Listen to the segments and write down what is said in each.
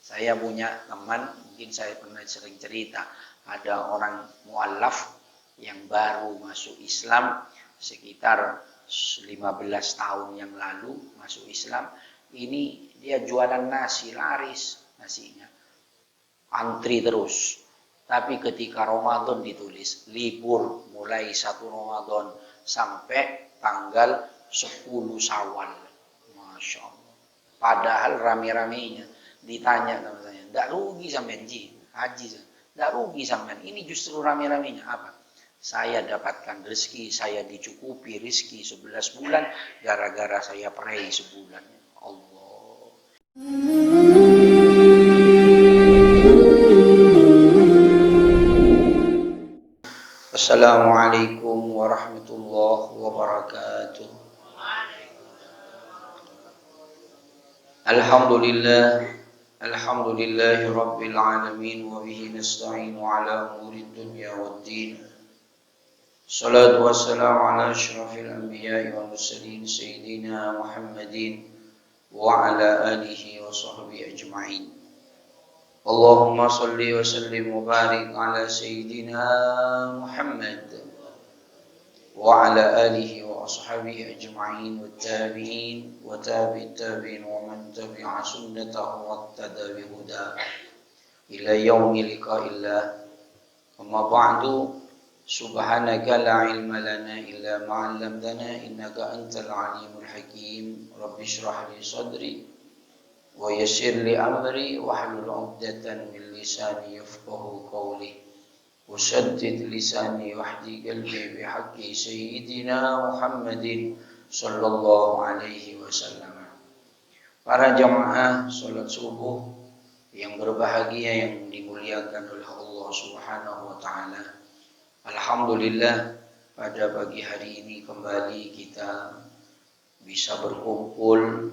Saya punya teman, mungkin saya pernah sering cerita, ada orang mu'allaf yang baru masuk Islam sekitar 15 tahun yang lalu masuk Islam. Ini dia jualan nasi, laris nasinya, antri terus. Tapi ketika Ramadan ditulis libur mulai 1 Ramadan sampai tanggal 10 Syawal. Masya Allah. Padahal rame-ramenya ditanya sama saya, tidak rugi sampean haji, tidak rugi sampean. Ini justru rame-ramenya apa? Saya dapatkan rezeki, saya dicukupi rezeki 11 bulan gara-gara saya pray sebulan. Allah. Assalamualaikum warahmatullahi wabarakatuh. Alhamdulillahi rabbil alamin wa bihi nasta'inu ala umuri dunya waddin. Salatu wassalamu ala asyrafil anbiya'i wal mursalin sayyidina Muhammadin wa ala alihi wa sahbihi ajma'in. Allahumma salli wa sallim wa barik ala sayyidina Muhammad wa ala alihi wa ashabihi ajma'in wa tabi'in wa tabi'it tabi'in wa man tabi'a sunnatahu wa tada bihuda ila yaumi liqa'illah. Amma ba'du, subhanaka la ilma lana illa ma 'allamtana innaka antal alimul hakim. Rabbi shrah li sadri wa yassir li amri wahlul 'uqdatam min lisani yafqahu qawli. Washaddid lisani wahdi qalbi bihaqqi sayyidina Muhammadin sallallahu alaihi wasallam. Para jamaah salat subuh yang berbahagia yang dimuliakan oleh Allah Subhanahu wa taala. Alhamdulillah, pada pagi hari ini kembali kita bisa berkumpul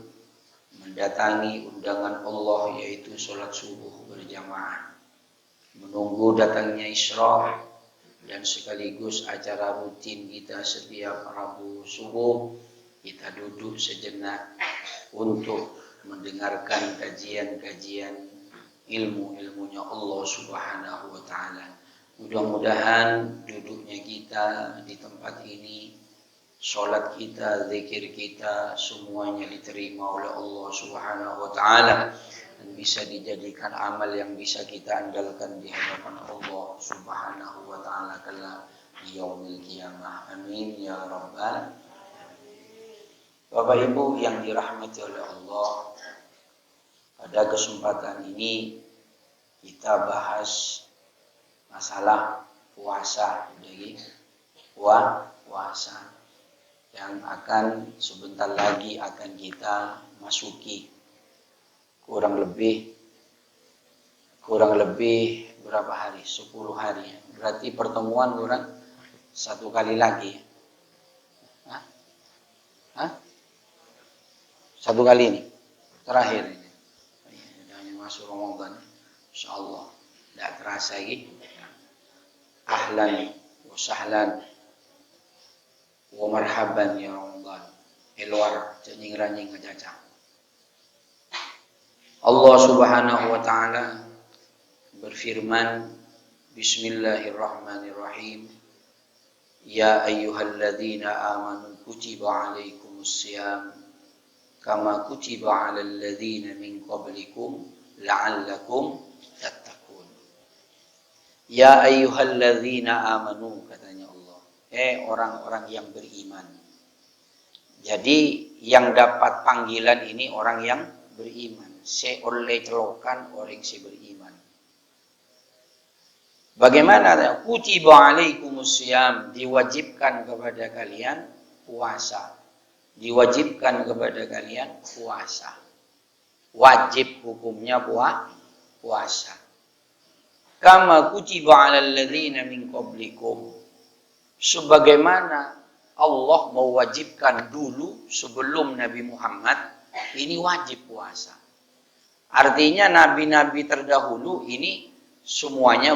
mendatangi undangan Allah, yaitu salat subuh berjamaah, menunggu datangnya Isra, dan sekaligus acara rutin kita setiap Rabu subuh. Kita duduk sejenak untuk mendengarkan kajian-kajian ilmu-ilmunya Allah Subhanahu wa taala. Mudah-mudahan duduknya kita di tempat ini, sholat kita, zikir kita, semuanya diterima oleh Allah Subhanahu wa taala dan bisa dijadikan amal yang bisa kita andalkan di hadapan Allah Subhanahu wa taala kala yaumil qiyamah. Amin ya rabbal. Bapak Ibu yang dirahmati oleh Allah, pada kesempatan ini kita bahas masalah puasa, jadi puasa yang akan sebentar lagi akan kita masuki. Kurang lebih berapa hari? 10 hari. Berarti pertemuan kurang 1 kali lagi. Hah? 1 kali ini. Terakhir ini. Sudah masuk Ramadan. Insyaallah. Tidak terasa lagi. Ahlan wa sahlan wa marhaban ya Ramadan. Elwar nying-ranying ngajaca. Allah Subhanahu wa taala berfirman, Bismillahirrahmanirrahim. Ya ayyuhalladzina amanu kutiba alaikumusiyam kama kutiba alal ladzina min qablikum la'allakum tattaqun. Ya ayyuhalladzina amanu, katanya Allah, orang-orang yang beriman. Jadi yang dapat panggilan ini orang yang beriman. Se oleh celokan orang si beriman. Bagaimana? Kutiba alaikumusiyam, diwajibkan kepada kalian puasa. Diwajibkan kepada kalian puasa. Wajib hukumnya puasa. Kama kutiba alal ladzina min qablikum, sebagaimana Allah mewajibkan dulu sebelum Nabi Muhammad ini wajib puasa. Artinya nabi-nabi terdahulu ini semuanya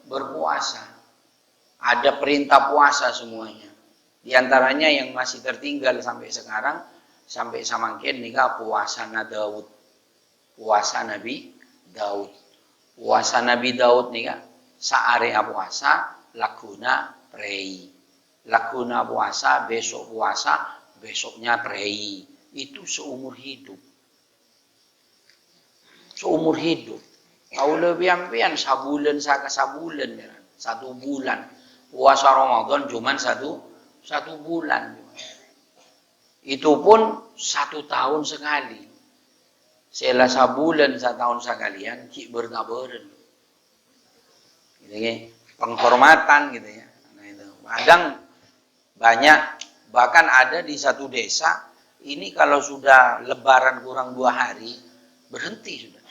berpuasa. Ada perintah puasa semuanya. Di antaranya yang masih tertinggal sampai sekarang, sampai samangkin nikah puasa Daud. Puasa Nabi Daud. Puasa Nabi Daud nih kak, saarea puasa, lakuna prei. Lakuna puasa, besok puasa, besoknya prei. Itu seumur hidup. Seumur hidup. Kau lebih ampian sabulan saka sabulan, 1 bulan. Puasa Ramadan cuman satu bulan. Itu pun 1 tahun sekali. Setelah sabulan 1 tahun sekalian, ki bertaburan. Gitu ya. Penghormatan gitu ya. Nah, itu. Kadang banyak, bahkan ada di satu desa, ini kalau sudah lebaran kurang 2 hari, berhenti sudah.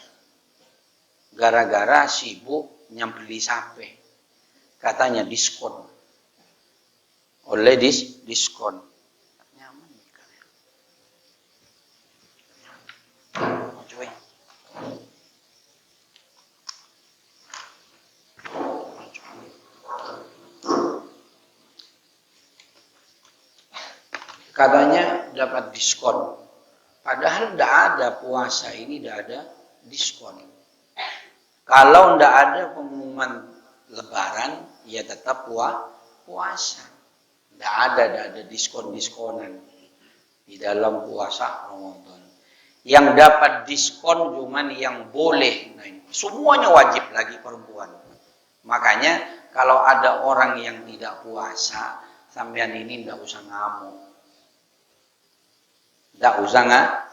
Gara-gara sibuk nyambeli sape. Katanya diskon. Oleh diskon. Nyaman nih kalian. Cuy. Katanya dapat diskon. Padahal tidak ada puasa ini, tidak ada diskon. Kalau tidak ada pengumuman lebaran, ya tetap puasa. Tidak ada diskon-diskonan di dalam puasa Ramadan. Yang dapat diskon cuman yang boleh. Nah, semuanya wajib lagi perempuan. Makanya kalau ada orang yang tidak puasa, sampean ini tidak usah ngamuk. Tidak usah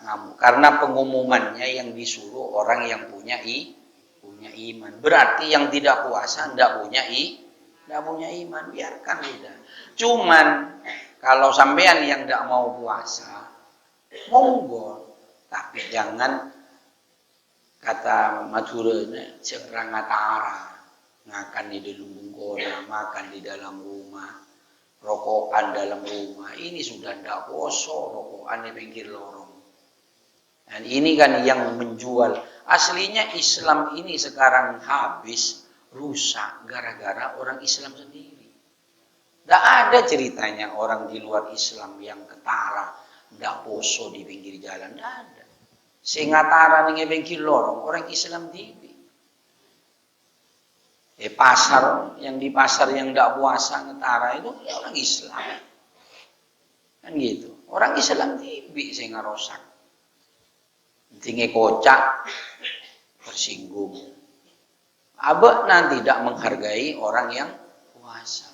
ngamuk. Karena pengumumannya yang disuruh orang yang punya iman. Berarti yang tidak puasa tidak punya iman. Biarkan sudah. Cuman kalau sampean yang tidak mau puasa, monggo. Tapi jangan kata Madura, serang atara. Makan di dalam bungkona, makan di dalam rumah, rokokan dalam rumah. Ini sudah tidak poso, rokokan di pinggir lorong. Dan ini kan yang menjual. Aslinya Islam ini sekarang habis, rusak gara-gara orang Islam sendiri. Tidak ada ceritanya orang di luar Islam yang ketara, tidak poso di pinggir jalan. Tidak ada. Sehingga tara di pinggir lorong, orang Islam tibi. Pasar yang tidak puasa ngetara itu ya orang Islam. Kan gitu. Orang Islam tibi sehingga rusak. Tinggi kocak, tersinggung. Abah nanti tidak menghargai orang yang puasa.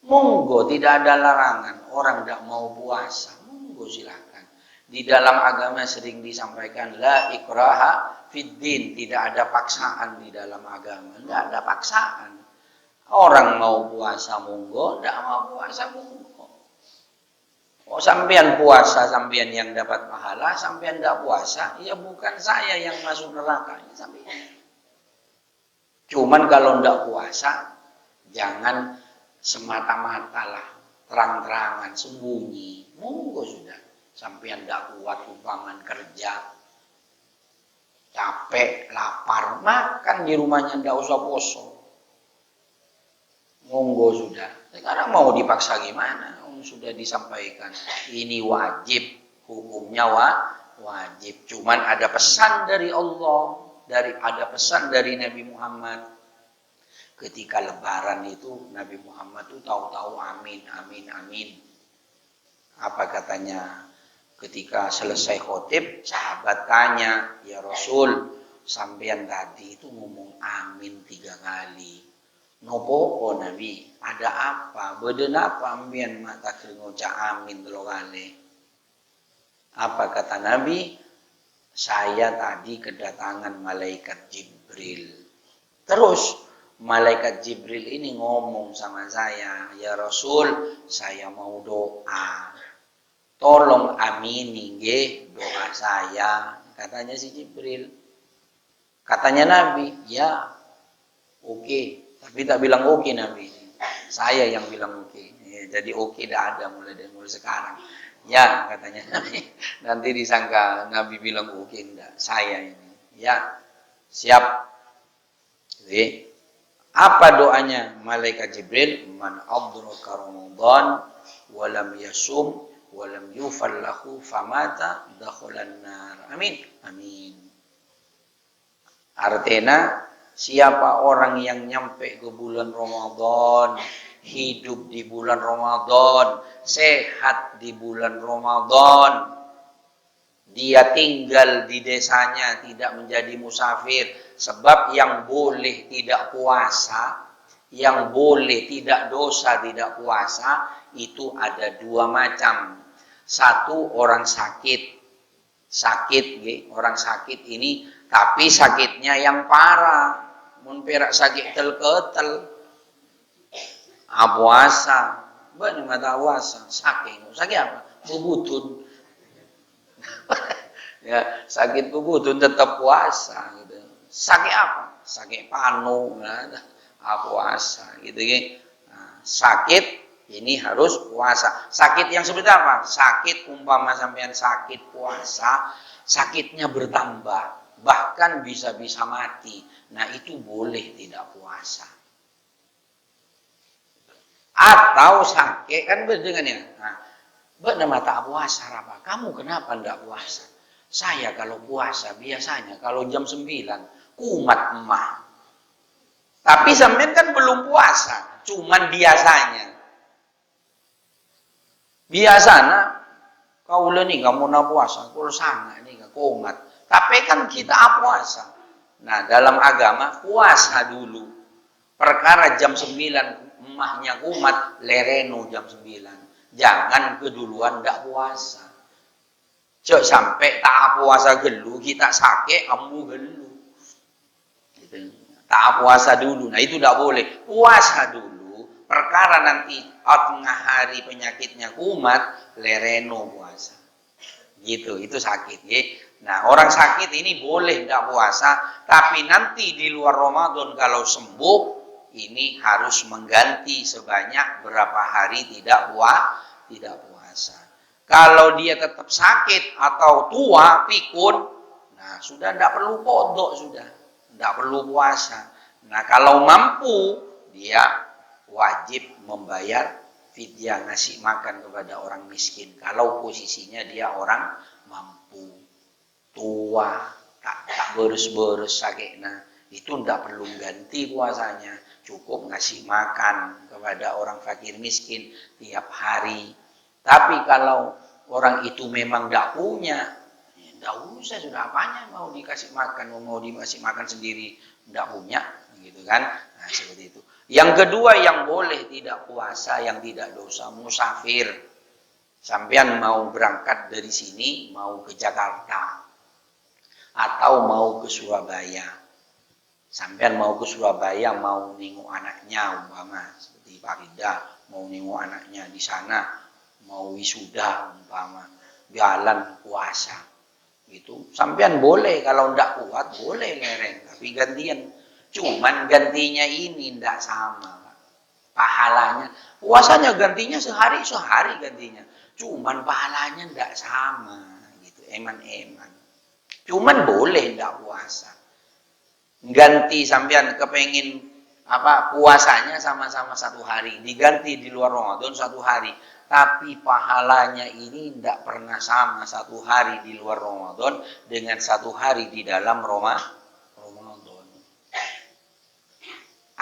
Monggo, tidak ada larangan. Orang tidak mau puasa, monggo silakan. Di dalam agama sering disampaikan la ikraha fiddin, tidak ada paksaan di dalam agama. Tidak ada paksaan. Orang mau puasa monggo, tidak mau puasa monggo. Oh, sampean puasa, sampean yang dapat pahala, sampean tidak puasa, ya bukan saya yang masuk neraka, ya sampean. Cuman kalau tidak puasa, jangan semata-mata lah, terang-terangan, sembunyi. Monggo sudah, sampean tidak kuat umpaman kerja, capek, lapar, makan di rumahnya, tidak usah poso. Monggo sudah. Sekarang mau dipaksa gimana? Sudah disampaikan. Ini wajib, hukumnya wajib. Cuman ada pesan dari Allah, ada pesan dari Nabi Muhammad. Ketika lebaran itu Nabi Muhammad itu tahu-tahu amin, amin, amin. Apa katanya? Ketika selesai khotib, sahabat tanya, ya Rasul, sampean tadi itu ngomong amin 3 kali. Nopo Nabi, ada apa? Beden apa ambian mata keringoca amin 3 kali? Apa kata Nabi? Saya tadi kedatangan malaikat Jibril. Terus malaikat Jibril ini ngomong sama saya, ya Rasul, saya mau doa. Tolong amini nggih doa saya. Katanya si Jibril. Katanya Nabi, ya oke. Tapi tak bilang oke Nabi. Saya yang bilang oke. Ya, jadi oke tidak ada mulai sekarang. Ya katanya Nabi. Nanti disangka Nabi bilang oke enggak. Saya ini. Ya siap. Jadi, apa doanya malaikat Jibril? Man adraka Ramadan walam yasum walam yufal lahu famata dakhalan nar. Amin. Amin. Artinya siapa orang yang nyampe ke bulan Ramadan, hidup di bulan Ramadan, sehat di bulan Ramadan, dia tinggal di desanya, tidak menjadi musafir. Sebab yang boleh tidak puasa, yang boleh tidak dosa tidak puasa, itu ada dua macam. Satu, orang sakit. Orang sakit ini, tapi sakitnya yang parah. Mun perak sakit tel-ketel. Puasa. Benar mata puasa. Sakit apa? Bubutun. Ya, sakit bubutun tetap puasa gitu. Sakit apa? Sakit panu, puasa gitu kan. Nah, sakit ini harus puasa. Sakit yang seperti apa? Sakit umpama sampean sakit puasa, sakitnya bertambah, bahkan bisa-bisa mati. Nah, itu boleh tidak puasa. Atau sakit kan dengan ya. Nah, bernama tak puasa apa? Kamu kenapa tidak puasa? Saya kalau puasa biasanya kalau jam 9 kumat emah. Tapi sampean kan belum puasa, cuman biasanya. Biasanya kau nih kamu nak puasa, kau sana nih kumat. Tapi kan kita puasa. Nah, dalam agama puasa dulu. Perkara jam 9 emahnya kumat, lereno jam 9. Jangan keduluan tidak puasa. Cok sampai tak puasa gelu, kita sakit, kamu gelu. Gitu. Tak puasa dulu. Nah itu tidak boleh. Puasa dulu. Perkara nanti tengah hari penyakitnya kumat, lereno puasa. Gitu, itu sakit. Ya. Nah orang sakit ini boleh tidak puasa, tapi nanti di luar Ramadan kalau sembuh, ini harus mengganti sebanyak berapa hari tidak puasa. Kalau dia tetap sakit atau tua, pikun, nah sudah tidak perlu kodok sudah, tidak perlu puasa. Nah kalau mampu, dia wajib membayar fidyah ngasih makan kepada orang miskin. Kalau posisinya dia orang mampu, tua, tak beres-beres sakit, nah itu tidak perlu ganti puasanya. Cukup ngasih makan kepada orang fakir miskin tiap hari. Tapi kalau orang itu memang tidak punya, tidak usah sudah apanya mau dikasih makan, mau dikasih makan sendiri, tidak punya, gitu kan? Nah seperti itu. Yang kedua yang boleh tidak puasa, yang tidak dosa, musafir. Sampean mau berangkat dari sini, mau ke Jakarta, atau mau ke Surabaya. Sampean mau ke Surabaya, mau nengok anaknya umpama seperti Pak Rida, mau nengok anaknya di sana, mau wisuda umpama, jalan puasa. Gitu. Sampean boleh kalau ndak kuat boleh lereng, tapi gantian. Cuman gantinya ini ndak sama. Pahalanya, puasanya gantinya sehari gantinya. Cuman pahalanya ndak sama gitu, eman-eman. Cuman boleh ndak puasa. Ganti sampean kepengin puasanya sama-sama 1 hari, diganti di luar Ramadan 1 hari, tapi pahalanya ini tidak pernah sama 1 hari di luar Ramadan dengan 1 hari di dalam Ramadan.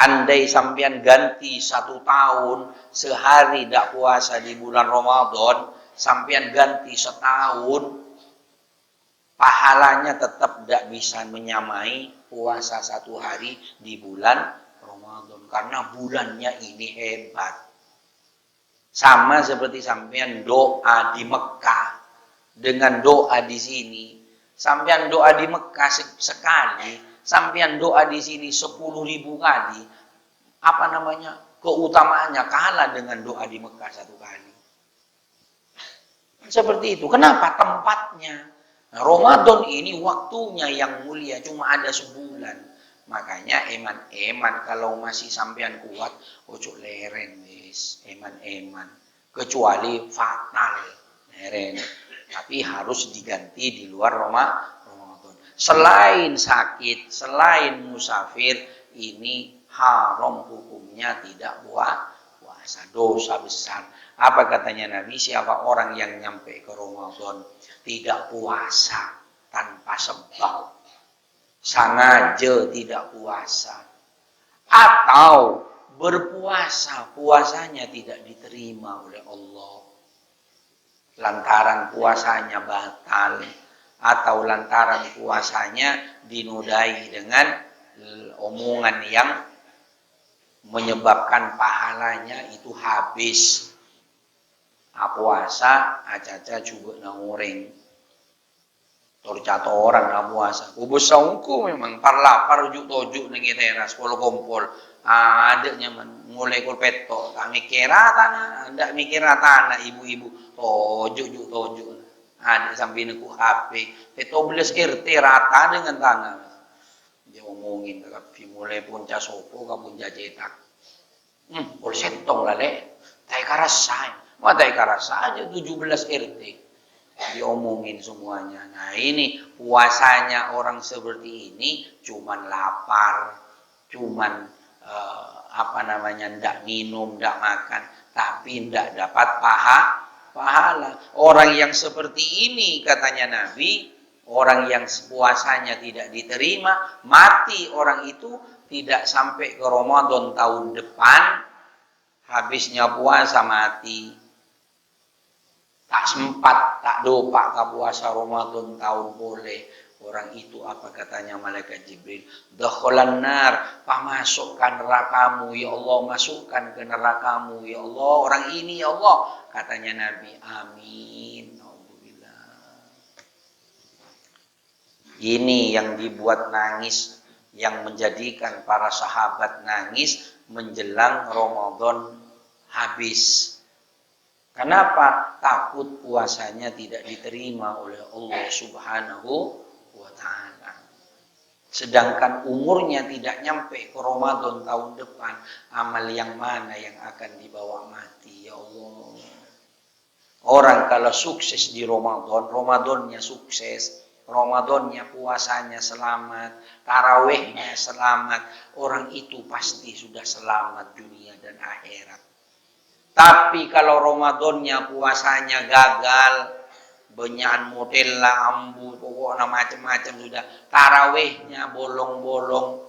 Andai sampean ganti 1 tahun sehari tidak puasa di bulan Ramadan, sampean ganti setahun, pahalanya tetap tidak bisa menyamai puasa 1 hari di bulan Ramadan. Karena bulannya ini hebat. Sama seperti sampean doa di Mekah dengan doa di sini. Sampean doa di Mekah sekali, sampean doa di sini 10.000 kali. Keutamaannya kalah dengan doa di Mekah 1 kali. Seperti itu. Kenapa? Tempatnya. Nah, Ramadan ini waktunya yang mulia, cuma ada sebulan. Makanya eman-eman kalau masih sampean kuat, ojo lereng wis, eman-eman. Kecuali fatal, lereng. Tapi harus diganti di luar Ramadan. Selain sakit, selain musafir, ini haram hukumnya tidak puasa, dosa besar. Apa katanya Nabi? Siapa orang yang nyampe ke Ramadan tidak puasa tanpa sebab, sengaja tidak puasa, atau berpuasa, puasanya tidak diterima oleh Allah lantaran puasanya batal, atau lantaran puasanya dinodai dengan omongan yang menyebabkan pahalanya itu habis. Puasa acaca juga nangoreng torcato orang na puasa kubus saungku memang parlapar ujuk tojuk nengi teras polo kompol ada nyaman mulai kul peto tak mikir tanah ndak mikir tanah ibu-ibu tojuk ada sampai neku HP peto belas RT rata dengan tanah dia ngomongin tapi mulai punca sopo kabun jacetak pol sentong lah le tai karasai mah tai karasa aja 17 RT diomongin semuanya. Nah ini puasanya orang seperti ini cuman lapar, cuman ndak minum, ndak makan, tapi ndak dapat pahala. Orang yang seperti ini katanya Nabi, orang yang puasanya tidak diterima, mati orang itu tidak sampai ke Ramadan tahun depan, habisnya puasa mati. Tak sempat, tak dopak ke puasa Ramadan tahun boleh. Orang itu apa katanya malaikat Jibril? Dakhalan nar, masukkan nerakamu ya Allah, masukkan ke nerakamu ya Allah. Orang ini ya Allah, katanya Nabi. Amin. Alhamdulillah. Ini yang dibuat nangis, yang menjadikan para sahabat nangis menjelang Ramadan habis. Kenapa? Takut puasanya tidak diterima oleh Allah Subhanahu wa Ta'ala. Sedangkan umurnya tidak nyampe ke Ramadan tahun depan, amal yang mana yang akan dibawa mati? Ya Allah. Orang kalau sukses di Ramadan, Ramadannya sukses, Ramadannya puasanya selamat, tarawihnya selamat, orang itu pasti sudah selamat dunia dan akhirat. Tapi kalau Ramadannya puasanya gagal, benyakan model lah, ambu, pokoknya macam-macam sudah, tarawihnya bolong-bolong,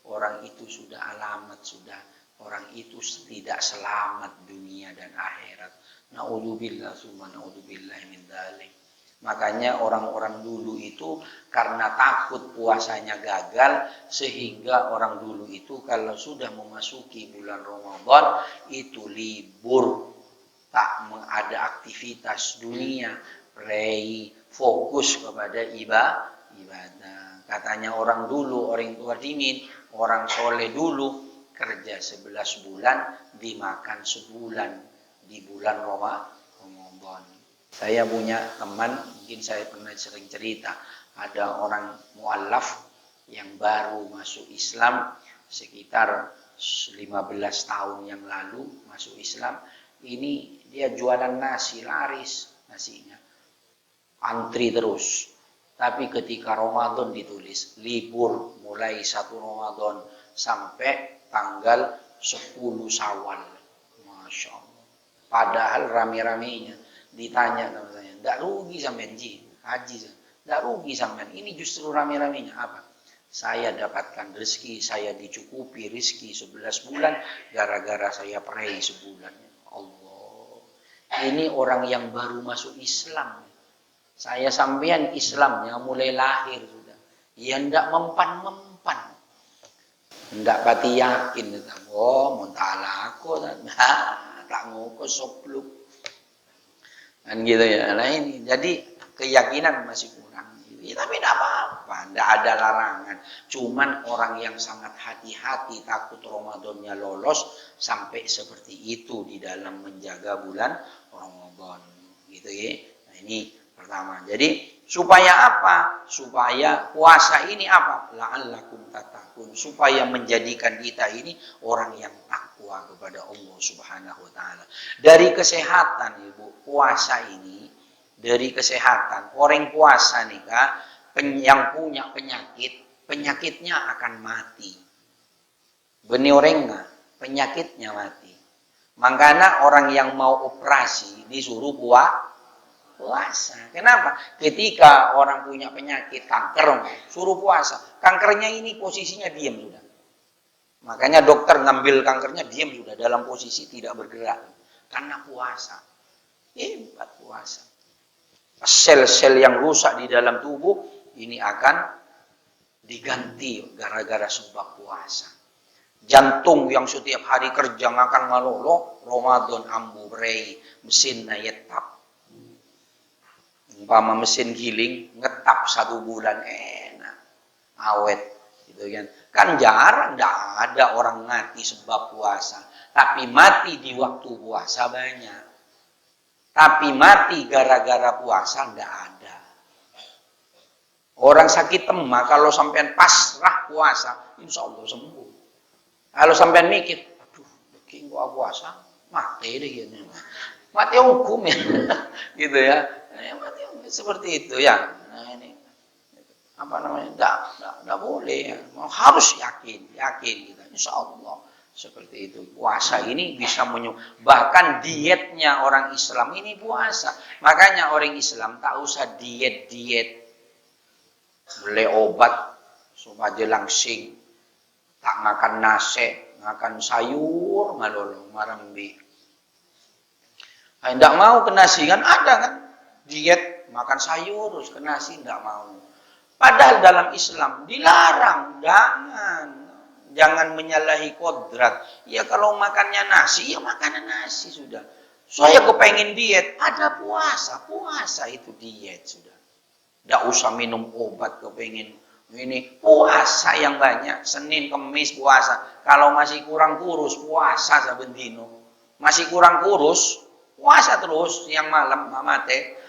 orang itu sudah alamat, sudah orang itu tidak selamat dunia dan akhirat. Na'udzubillah summa na'udzubillah min dzalik. Makanya orang-orang dulu itu karena takut puasanya gagal, sehingga orang dulu itu kalau sudah memasuki bulan Ramadan itu libur, tak ada aktivitas dunia, fokus kepada ibadah. Katanya orang dulu, orang tua dimin, orang soleh dulu kerja 11 bulan, dimakan sebulan di bulan Ramadan. Saya punya teman, mungkin saya pernah sering cerita, ada orang mu'allaf yang baru masuk Islam sekitar 15 tahun yang lalu masuk Islam. Ini dia jualan nasi, laris nasinya, antri terus. Tapi ketika Ramadan ditulis libur mulai 1 Ramadan sampai tanggal 10 Syawal, Masya Allah. Padahal rame-ramenya ditanya sama saya, tidak rugi sampean haji, tidak rugi sampean, ini justru rame-ramenya apa? Saya dapatkan rezeki, saya dicukupi rezeki 11 bulan gara-gara saya pray sebulan. Allah, ini orang yang baru masuk Islam. Saya sampean Islamnya mulai lahir sudah, ya tidak mempan-mempan, tidak pati yakin, oh muntala aku tak ngukus sopluk. Kan gitu ya. Nah ini jadi keyakinan masih kurang. Ya, tapi tidak apa-apa, tidak ada larangan. Cuman orang yang sangat hati-hati takut Ramadannya lolos sampai seperti itu di dalam menjaga bulan Ramadan, gitu ya. Nah ini pertama. Jadi supaya apa? Supaya puasa ini apa? La'allakum tattaqun. Supaya menjadikan kita ini orang yang takwa kepada Allah Subhanahu wa Ta'ala. Dari kesehatan, Ibu, puasa ini dari kesehatan. Orang puasa nih Kak, yang punya penyakitnya akan mati. Benih orangnya, penyakitnya mati. Makanya orang yang mau operasi disuruh Puasa. Kenapa? Ketika orang punya penyakit kanker, suruh puasa. Kankernya ini posisinya diam sudah. Makanya dokter ngambil kankernya diam sudah dalam posisi tidak bergerak. Karena puasa. Hebat puasa. Sel-sel yang rusak di dalam tubuh ini akan diganti gara-gara sebab puasa. Jantung yang setiap hari kerja ngakan malolo, Ramadan ambu brei, mesin yetap. Umpama mesin giling ngetap 1 bulan enak, awet, gitu kan. Kan jarang, tidak ada orang mati sebab puasa. Tapi mati di waktu puasa banyak. Tapi mati gara-gara puasa tidak ada. Orang sakit emah kalau sampean pasrah puasa, insya Allah sembuh. Kalau sampean mikir, aduh, bikin gua puasa, mati deh gitu. Mati hukum ya, gitu ya. Mati seperti itu ya. Nah ini apa namanya? Tidak boleh ya. Harus yakin gitu. Insya Allah seperti itu. Puasa ini bisa bahkan dietnya orang Islam ini puasa. Makanya orang Islam tak usah diet. Beli obat supaya langsing, tak makan nasi, makan sayur, ngalolo marambi. Tidak mau ke nasi kan ada kan diet makan sayur terus ke nasi tidak mau. Padahal dalam Islam dilarang, jangan menyalahi kodrat. Ya kalau makannya nasi, ya makan nasi sudah. Saya kepengen diet, ada puasa itu diet sudah. Tidak usah minum obat kepengen ini puasa yang banyak. Senin, Kemis puasa. Kalau masih kurang kurus puasa saben dino. Masih kurang kurus puasa terus siang malam mamate.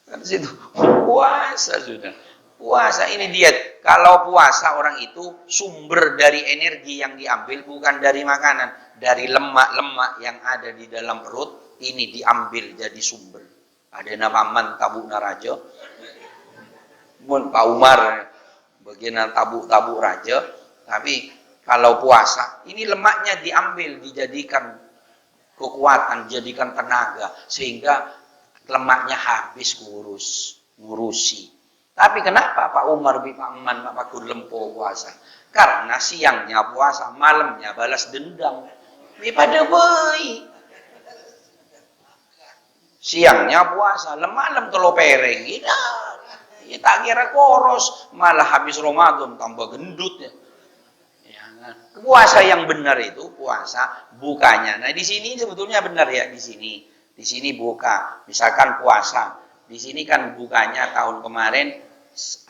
Kan situ puasa sudah. Puasa ini diet. Kalau puasa orang itu sumber dari energi yang diambil bukan dari makanan, dari lemak-lemak yang ada di dalam perut ini diambil jadi sumber. Ada nama tabuk naraja, mun Pak Umar bagian tabuk raja. Tapi kalau puasa ini lemaknya diambil dijadikan kekuatan, jadikan tenaga sehingga lemaknya habis ngurusi. Tapi kenapa Pak Umar bin Pak Man Pak Lempo puasa? Karena siangnya puasa, malamnya balas dendam. Daripada bayi. Siangnya puasa, malam telo pereng. Ya, tak kira koros, malah habis Ramadan tambah gendut ya. Puasa yang benar itu puasa bukanya. Nah di sini sebetulnya benar ya di sini. Di sini buka. Misalkan puasa. Di sini kan bukanya tahun kemarin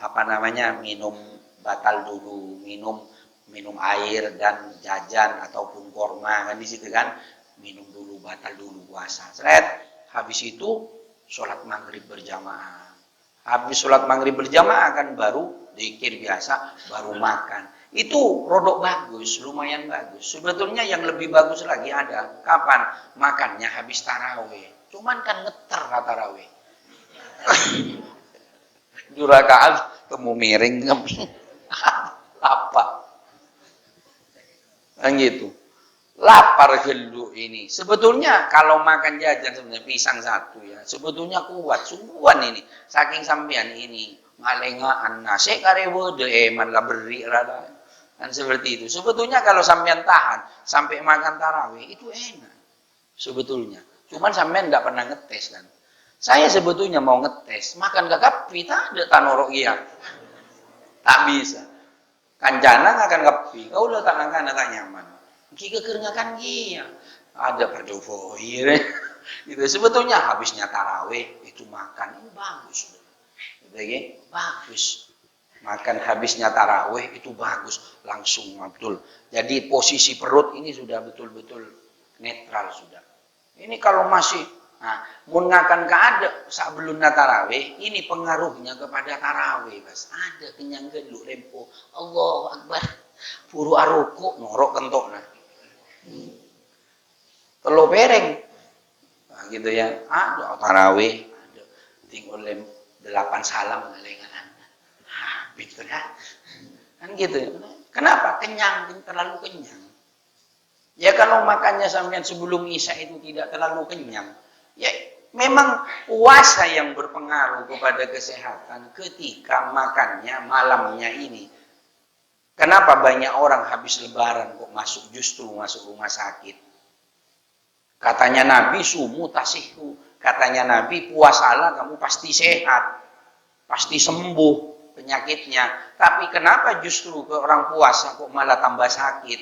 apa namanya minum batal dulu, minum air dan jajan ataupun korma kan di situ kan minum dulu batal dulu puasa. Seret. Habis itu sholat maghrib berjamaah. Habis sholat maghrib berjamaah kan baru zikir biasa, baru makan. Itu rodok bagus, lumayan bagus. Sebetulnya yang lebih bagus lagi ada. Kapan? Makannya habis tarawih. Cuman kan ngeter tarawih. Jurakaat temu miring apa? Kan gitu. Lapar gelu ini. Sebetulnya kalau makan jajan sebenarnya pisang satu ya. Sebetulnya kuat, sungguhan ini. Saking sampean ini malengaan nasi karewo de malah beri rada. Kan seperti itu. Sebetulnya kalau sampean tahan sampai makan tarawih itu enak. Sebetulnya. Cuman sampean enggak pernah ngetes kan. Saya sebetulnya mau ngetes makan gagapi tak ada tanorok iya. Tak bisa. Kanjana akan gapi. Kau udah tak makan tak nyaman. Kika keringakan dia ada pada fohir itu sebetulnya habisnya tarawih itu makan itu bagus gitu ya bagus makan habisnya tarawih itu bagus langsung betul jadi posisi perut ini sudah betul-betul netral sudah ini kalau masih mun ngakan keada sebelum tarawih ini pengaruhnya kepada tarawih Mas ada kenyang gelu lempo Allahu Akbar puru aruku norok kentokna telo pereng nah, gitu ya ada tarawih ada tinggal 8 salam lengan gitu kan gitu ya kenapa kenyang terlalu kenyang ya kalau makannya sampean sebelum isya itu tidak terlalu kenyang ya Memang puasa yang berpengaruh kepada kesehatan ketika makannya malamnya ini. Kenapa banyak orang habis lebaran kok justru masuk rumah sakit? Katanya Nabi sumu tasihu. Katanya Nabi puasalah kamu pasti sehat. Pasti sembuh penyakitnya. Tapi kenapa justru ke orang puasa kok malah tambah sakit?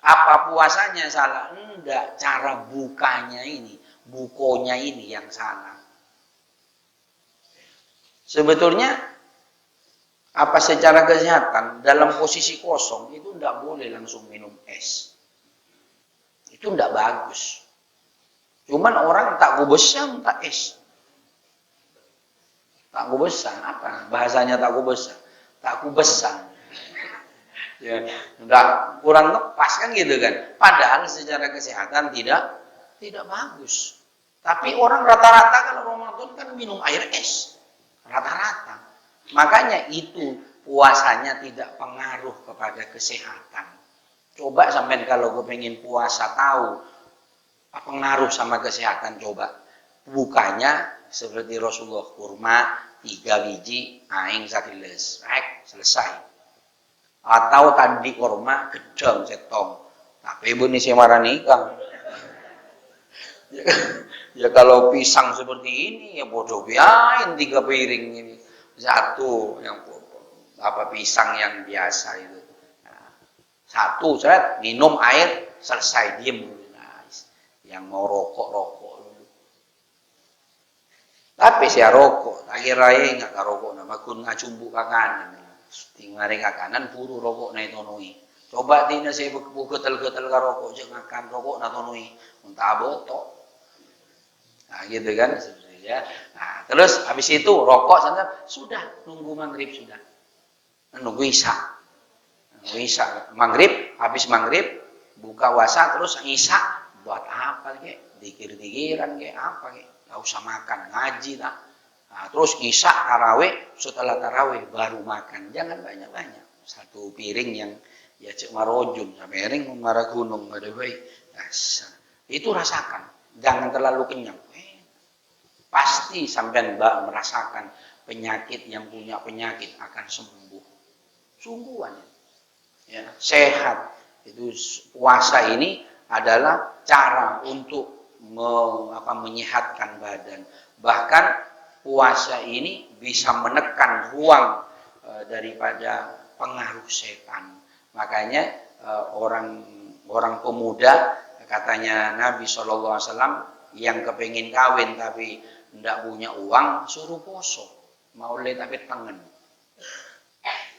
Apa puasanya salah? Enggak, cara bukanya ini. Bukonya ini yang salah. Sebetulnya apa secara kesehatan dalam posisi kosong itu tidak boleh langsung minum es. Itu tidak bagus. Cuman orang tak gubesang tak es. Tak gubesang apa? Bahasanya tak gubesang. Tak gubesang. Ya, enggak kurang lepas kan gitu kan. Padahal secara kesehatan tidak bagus. Tapi orang rata-rata kalau Ramadan kan minum air es. Rata-rata. Makanya itu puasanya tidak pengaruh kepada kesehatan. Coba sampai kalau kepengen puasa tahu pengaruh sama kesehatan, coba. Bukanya seperti Rasulullah, kurma 3 biji, aing sakiles. Selesai. Atau tadi kurma gedang setong. Tapi ibu ini semara nikah. Ya kalau pisang seperti ini ya bodoh biarin 3 piring ini. Satu yang pisang yang biasa itu. Nah, satu seret minum air selesai diem. Nah, yang mau rokok. Tapi saya rokok, akhir-akhir enggak rokok nama kun ngacumbu ka kanan. Tinggal ka kanan buru rokok na itonoi. Coba tina saya getel-getel ka rokok jeung akan rokok na tonoi. Muntah botok. Nah, gitu kan ya. Nah, terus habis itu rokok sana sudah nunggu maghrib sudah. Nunggu isya. Maghrib, habis maghrib buka puasa terus isya buat apa kek? Dikir-dikiran kek apa kek? Enggak usah makan, ngaji dah. Nah, terus isya tarawih, setelah tarawih baru makan. Jangan banyak-banyak. Satu piring yang ya cek marojun, piring marah gunung ada baik. Nah, itu rasakan. Jangan terlalu kenyang. Pasti sampean merasakan penyakit yang punya penyakit akan sembuh. Sungguhan. Ya, sehat. Itu puasa ini adalah cara untuk menyehatkan badan. Bahkan puasa ini bisa menekan ruang daripada pengaruh setan. Makanya orang pemuda katanya Nabi SAW yang kepingin kawin tapi tidak punya uang suruh poso. Mau lihat tapi tangan.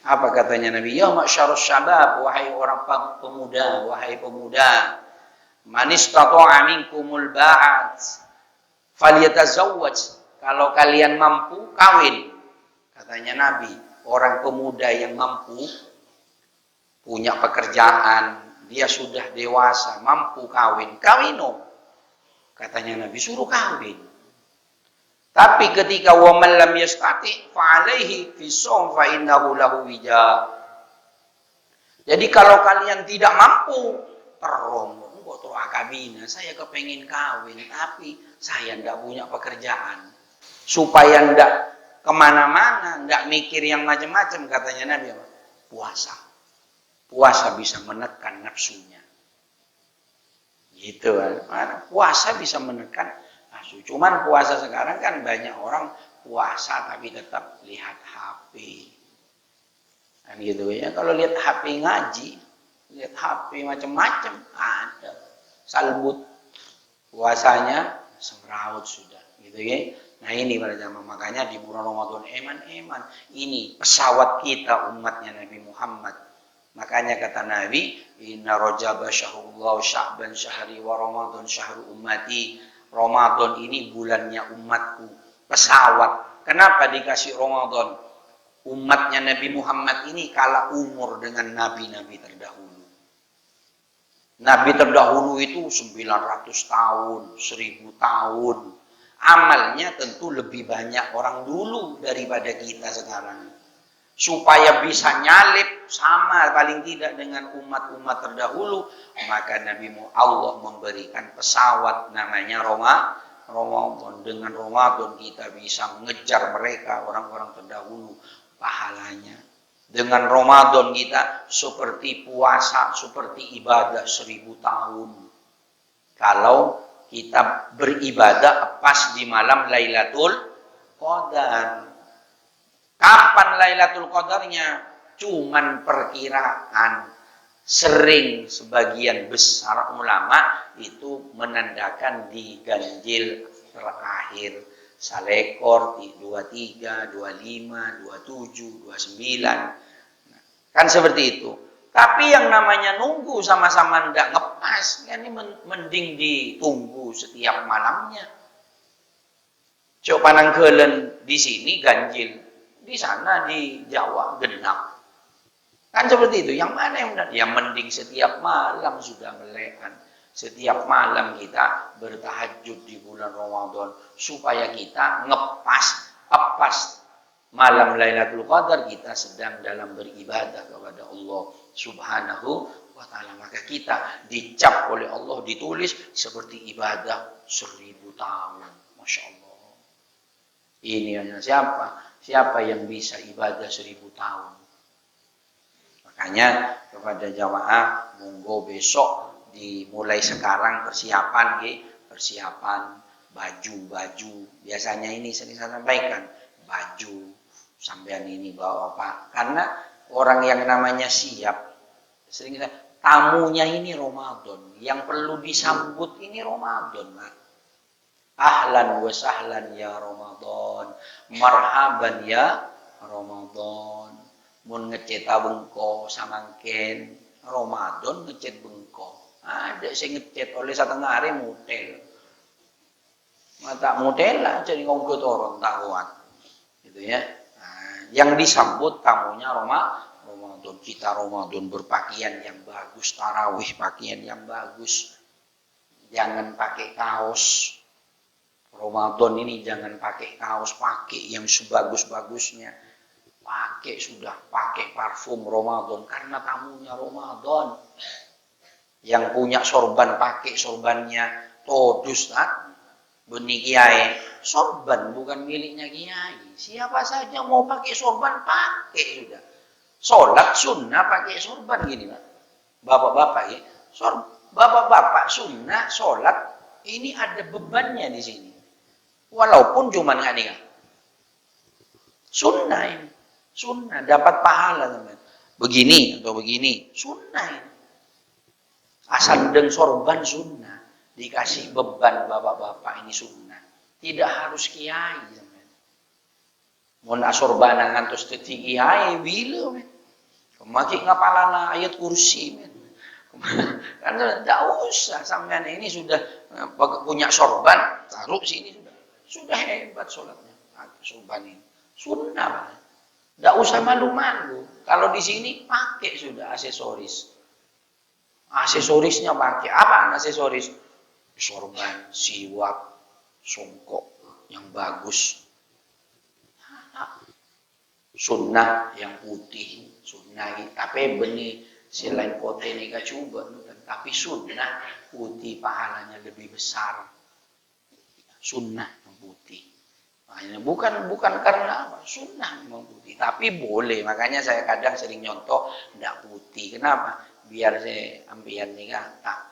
Apa katanya Nabi? Ya masyarus syabab, wahai orang pemuda, wahai pemuda. Man istata'a minkumul ba'at falyatazawwaj. Kalau kalian mampu kawin. Katanya Nabi, orang pemuda yang mampu punya pekerjaan, dia sudah dewasa, mampu kawin, kawino. Katanya Nabi suruh kawin. Tapi ketika wa man lam yastati fa alaihi fi shaum fa innahu lahu wija. Jadi kalau kalian tidak mampu terong kok terus akabina, saya kepengin kawin tapi saya ndak punya pekerjaan. Supaya ndak kemana-mana, ndak mikir yang macam-macam katanya Nabi apa? Puasa. Puasa bisa menekan nafsunya. Gitu kan. Puasa bisa menekan nafsu. Cuman puasa sekarang kan banyak orang puasa tapi tetap lihat HP. Kan gitu ya. Kalau lihat HP ngaji, lihat HP macam-macam ada. Salbut puasanya semrawut sudah, gitu ya. Nah ini pada zaman makanya di bulan Ramadan eman ini pesawat kita umatnya Nabi Muhammad. Makanya kata Nabi, inna rajab syahrullah sya'ban syahri wa ramadan syahru ummati. Ramadan ini bulannya umatku. Pesawat. Kenapa dikasih Ramadan? Umatnya Nabi Muhammad ini kalah umur dengan nabi-nabi terdahulu. Nabi terdahulu itu 900 tahun, 1000 tahun. Amalnya tentu lebih banyak orang dulu daripada kita sekarang. Supaya bisa nyalip sama paling tidak dengan umat-umat terdahulu, maka Nabi Allah memberikan pesawat namanya Ramadan. Dengan Ramadan kita bisa mengejar mereka orang-orang terdahulu pahalanya. Dengan Ramadan kita seperti puasa, seperti ibadah 1000 tahun. Kalau kita beribadah pas di malam Lailatul Qadar. Kapan Lailatul Qadarnya? Cuman perkiraan. Sering sebagian besar ulama itu menandakan di ganjil terakhir. Salekor 23, 25, 27, 29. Kan seperti itu. Tapi yang namanya nunggu sama-sama ndak ngepas, kan ini mending ditunggu setiap malamnya. Coba nangkelen di sini ganjil, di sana di Jawa genap. Kan seperti itu. Yang mana yang benar? Yang mending setiap malam sudah melekan. Setiap malam kita bertahajud di bulan Ramadan supaya kita ngepas malam Lailatul Qadar kita sedang dalam beribadah kepada Allah Subhanahu wa taala. Maka kita dicap oleh Allah, ditulis seperti ibadah 1000 tahun. Masya Allah. Ini hanya siapa? Siapa yang bisa ibadah 1000 tahun? Makanya kepada jamaah monggo besok dimulai sekarang persiapan, persiapan baju. Biasanya ini sering saya sampaikan, baju sampean ini bawa apa? Karena orang yang namanya siap, sering tamunya ini Ramadan, yang perlu disambut ini Ramadan, Pak. Ahlan wa sahlan ya Ramadan, marhaban ya Ramadan. Mun ngecet bengko samangken Ramadan ngecet bengko. Ada saya ngecet oleh setengah hari mutel. Mata mutel lah jadi ngongkot orang tahuan. Gitu ya. Nah, yang disambut tamunya Ramadan. Kita Ramadan berpakaian yang bagus, tarawih pakaian yang bagus. Jangan pakai kaos. Ramadan ini jangan pakai kaos, pakai yang sebagus-bagusnya. Pakai parfum Ramadan karena tamunya Ramadan. Yang punya sorban pakai sorbannya todus tak benih kiai. Sorban bukan miliknya kiai. Siapa saja mau pakai sorban pakai sudah. Sholat sunnah pakai sorban gini Pak. Bapak-bapak ya. Bapak-bapak sunnah sholat ini ada bebannya di sini. Walaupun cuma nggak sunnah ini. Sunnah dapat pahala teman. Begini atau begini sunnah ini. Asal dan sorban sunnah, dikasih beban bapak-bapak ini sunnah. Tidak harus kiai teman. Mau nak sorban ngantos teti kiai bila men. Kemaki ngapalana ayat kursi men. Karena tidak usah sampean ini sudah punya sorban taruh sini sudah hebat sholatnya. Sorban ini sunnah Pak. Tidak usah malu-malu. Kalau di sini pakai sudah aksesoris. Aksesorisnya pakai apa aksesoris? Sorban, siwak, songkok yang bagus. Sunnah yang putih, sunnah. Tapi benih selain kote ini gak coba. Tapi sunnah putih pahalanya lebih besar. Sunnah yang putih. Bukan karena apa? Sunnah memang putih, tapi boleh. Makanya saya kadang sering nyontoh enggak putih. Kenapa? Biar saya ambian nih kan tak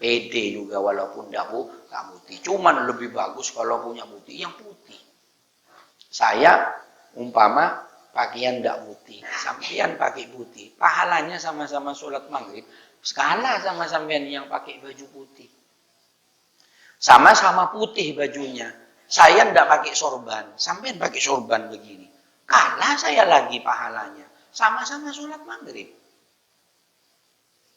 pede juga walaupun enggak putih. Cuman lebih bagus kalau punya putih yang putih. Saya umpama pakaian enggak putih, sampean pakai putih, pahalanya sama-sama sholat maghrib, skala sama sampean yang pakai baju putih. Sama-sama putih bajunya. Saya ndak pakai sorban, sampean pakai sorban begini. Kalah saya lagi pahalanya. Sama-sama sholat maghrib.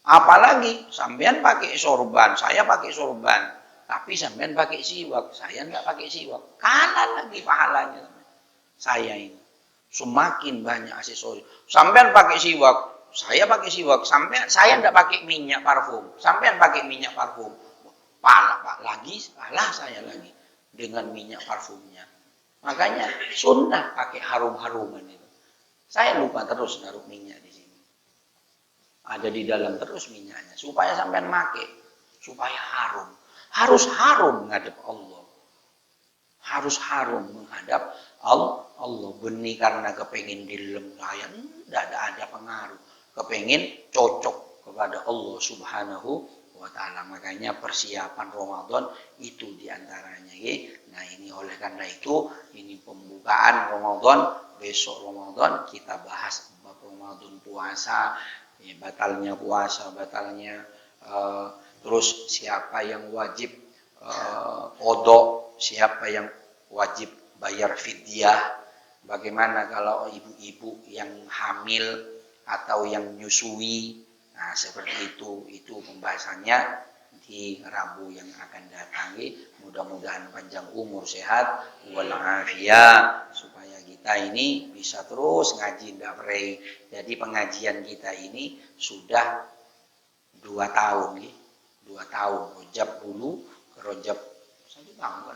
Apalagi sampean pakai sorban, saya pakai sorban. Tapi sampean pakai siwak, saya ndak pakai siwak. Kalah lagi pahalanya. Saya ini. Semakin banyak aksesoris. Sampean pakai siwak, saya pakai siwak. Sampean, saya ndak pakai minyak parfum. Sampean pakai minyak parfum. Kalah saya lagi. Dengan minyak parfumnya. Makanya sunnah pakai harum-haruman itu. Saya lupa terus naruh minyak di sini. Ada di dalam terus minyaknya. Supaya sampean pakai. Supaya harum. Harus harum ngadep Allah. harus harum menghadap Allah. Benih karena kepengin dilem saya, tidak ada pengaruh. Kepengin cocok kepada Allah Subhanahu wa Ta'ala. Makanya persiapan Ramadan itu diantaranya. Nah ini oleh karena itu, ini pembukaan Ramadan. Besok Ramadan kita bahas bab Ramadan puasa, batalnya puasa, batalnya terus siapa yang wajib qada, siapa yang wajib bayar fidyah, bagaimana kalau ibu-ibu yang hamil atau yang menyusui. Nah, seperti itu pembahasannya di Rabu yang akan datang. Mudah-mudahan panjang umur, sehat walafiat, supaya kita ini bisa terus ngaji ndak prei. Jadi pengajian kita ini sudah 2 tahun nih. 2 tahun Rojab dulu ke Rojab 1 tahun.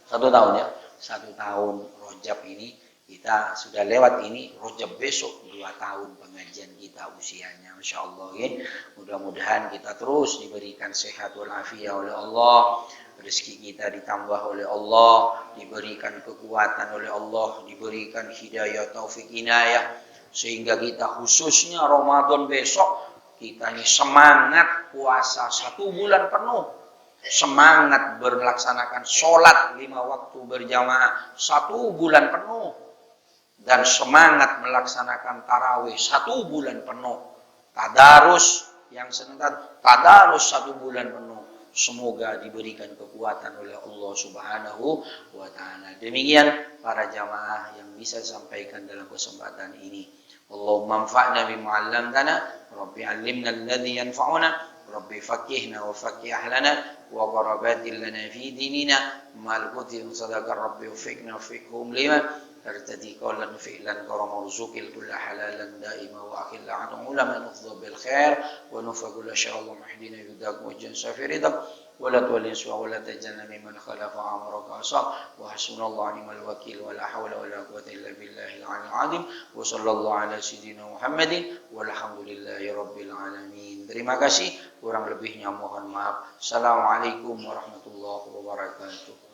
1 tahun ya. 1 tahun Rojab ini kita sudah lewat, ini Rojab besok 2 tahun pengajian kita usianya, Masya Allah ya. Mudah-mudahan kita terus diberikan sehat walafiat oleh Allah, rezeki kita ditambah oleh Allah, diberikan kekuatan oleh Allah, diberikan hidayah taufik inayah, sehingga kita khususnya Ramadan besok kita ini semangat puasa 1 bulan penuh, semangat melaksanakan sholat 5 waktu berjamaah 1 bulan penuh, dan semangat melaksanakan tarawih 1 bulan penuh, tadarus yang senang tadarus 1 bulan penuh. Semoga diberikan kekuatan oleh Allah Subhanahu wa Ta'ala. Demikian para jamaah yang bisa sampaikan dalam kesempatan ini. Allahumma anfa'na bima 'allamtana, Rabbi 'allimna alladhi yanfa'una, Rabbi faqihna wa faqih ahlana wa qarabatil lana fi dinina ma'al quti sadaqar Rabbi ufiqna fiqhum lima ارتدي قولا فعلا كرم رزق الكل حلالا دائما واخل عنه علما نفضل بالخير ونفع كل شر اللهم اهدنا بهداك وجنس في رضاك ولا تولي سوى ولا تجعلنا ممن خلف امرك عصاك وحسبنا الله ونعم الوكيل ولا حول ولا قوه الا بالله العلي العظيم وصلى الله على سيدنا محمد والحمد لله رب العالمين. Terima kasih, kurang lebihnya mohon maaf. Assalamualaikum warahmatullahi wabarakatuh.